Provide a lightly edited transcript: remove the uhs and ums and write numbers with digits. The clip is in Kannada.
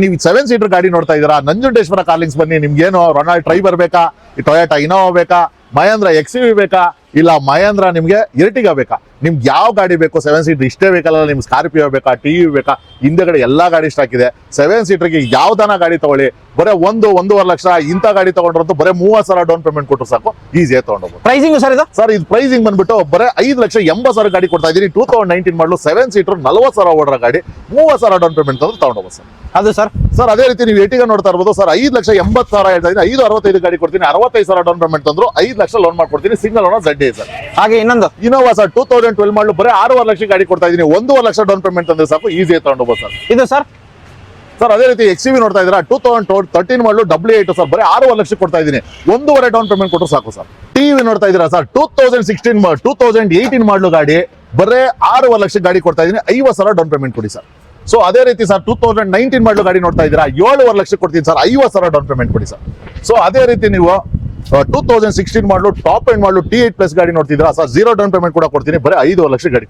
ನೀವು 7 ಸೀಟರ್ ಗಾಡಿ ನೋಡ್ತಾ ಇದ್ದೀರಾ, ನಂಜುಂಡೇಶ್ವರ ಕಾರ್ಲಿಂಗ್ಸ್ ಬನ್ನಿ. ನಿಮ್ಗೇನು ರೊನಾಲ್ಡ್ ಟ್ರೈಬರ್ ಬೇಕಾ, ಟೊಯೋಟಾ ಇನೋವಾ ಬೇಕಾ, ಮಹೇಂದ್ರ XUV ಬೇಕಾ, ಇಲ್ಲ ಮಹೇಂದ್ರ ನಿಮ್ಗೆ ಎರ್ಟಿಗಾ ಬೇಕಾ, ನಿಮ್ಗೆ ಯಾವ ಗಾಡಿ ಬೇಕು 7 ಸೀಟರ್ ಇಷ್ಟೇ ಬೇಕಲ್ಲ, ನಿಮ್ಗೆ ಸ್ಕಾರ್ಪಿಯೋ ಬೇಕಾ, TUV ಬೇಕಾ, ಹಿಂದೆಗಡೆ ಎಲ್ಲಾ ಗಾಡಿ ಸ್ಟಾಕ್ ಇದೆ. 7 ಸೀಟರ್ಗೆ ಯಾವ್ದಾನ ಗಾಡಿ ತಗೊಳ್ಳಿ, ಬರೀ 1-1.5 ಲಕ್ಷ ಇಂಥ ಗಾಡಿ ತಗೊಂಡ್ರಂತೂ ಬರೀ 30,000 ಡೌನ್ ಪೇಮೆಂಟ್ ಕೊಟ್ಟರು ಸಾಕು, ಈಸಿಯಾಗಿ ತಗೊಂಡೋಗ್ಬೋದು. ಪ್ರೈಸಿಂಗ್ ಸರ್ ಇದು? ಸರ್ ಇದು ಪ್ರೈಸಿಂಗ್ ಬಂದ್ಬಿಟ್ಟು ಬರೀ 5,80,000 ಗಾಡಿ ಕೊಡ್ತಾ ಇದೀನಿ. 2019 ಮಾಡಲು 7 ಸೀಟರ್ 40,000 ಓಡರ ಗಾಡಿ, 30,000 ಡೌನ್ ಪೇಮೆಂಟ್ ತಂದ್ರೆ ತಗೊಂಡೋಗ್ಬೋದು ಸರ್. ಅದು ಸರ್ ಸರ್ ಅದೇ ರೀತಿ ನೀವು ಎರ್ಟಿಗಾ ನೋಡ್ತಾ ಇರ್ಬೋದು ಸರ್. 5,80,000 ಹೇಳ್ತಾ ಇದ್ದೀನಿ, 565 ಗಾಡಿ ಕೊಡ್ತೀನಿ, 65,000 ಡೌನ್ ಪೇಮೆಂಟ್ ತಂದ್ರು 5 ಲಕ್ಷ ಲೋನ್ ಮಾಡ್ಕೊಡ್ತೀನಿ. Single owner ZA sir. ಹಾಗೆ ಇನ್ನೊಂದು ಇನೋವಾ ಸರ್ 2012 ಮಾಡಲು ಬರೀ 6.5 ಲಕ್ಷ ಗಾಡಿ ಕೊಡ್ತಾ ಇದೀನಿ, 1.5 ಲಕ್ಷ ಡೌನ್ ಪೇಮೆಂಟ್ ತಂದ್ರೆ ಸಾಕು, ಈಸಿಯಾಗಿ ತಗೊಂಡೋಗ್ಬೋದು ಸರ್. ಇದು ಸರ್ ಸರ್ ಅದೇ ರೀತಿ XUV ನೋಡ್ತಾ ಇದ್ದೀರಾ, 2013 ಮಾಡಲು 88 ಸರ್, ಬರೀ 6.5 ಲಕ್ಷ ಕೊಡ್ತಾ ಇದೀನಿ, 1.5 ಡೌನ್ ಪೇಮೆಂಟ್ ಕೊಟ್ಟರು ಸಾಕು ಸರ್. TUV ನೋಡ್ತಾ ಇದ್ದೀರಾ ಸರ್, 2018 ಮಾಡಲು ಗಾಡಿ, ಬರೀ 6.5 ಲಕ್ಷ ಗಾಡಿ ಕೊಡ್ತಾ ಇದೀನಿ, 50,000 ಡೌನ್ ಪೇಮೆಂಟ್ ಕೊಡಿ ಸರ್. ಸೊ ಅದೇ ರೀತಿ ಸರ್ 2019 ಮಾಡಲು ಗಾಡಿ ನೋಡ್ತಾ ಇದ್ದೀರಾ, 7.5 ಲಕ್ಷ ಕೊಡ್ತೀನಿ ಸರ್, 50,000 ಡೌನ್ ಪೇಮೆಂಟ್ ಕೊಡಿ ಸರ್. ಸೊ ಅದೇ ರೀತಿ ನೀವು 2016 ಮಾಡಲು ಟಾಪ್ ಎಂಡ್ ಮಾಡಲು T8 ಪ್ಲಸ್ ಗಾಡಿ ನೋಡ್ತಿದ್ದೀರಾ ಸರ್, 0 ಡೌನ್ ಪೇಮೆಂಟ್ ಕೂಡ ಕೊಡ್ತೀನಿ, ಬರೀ 5 ಲಕ್ಷ ಗಾಡಿ.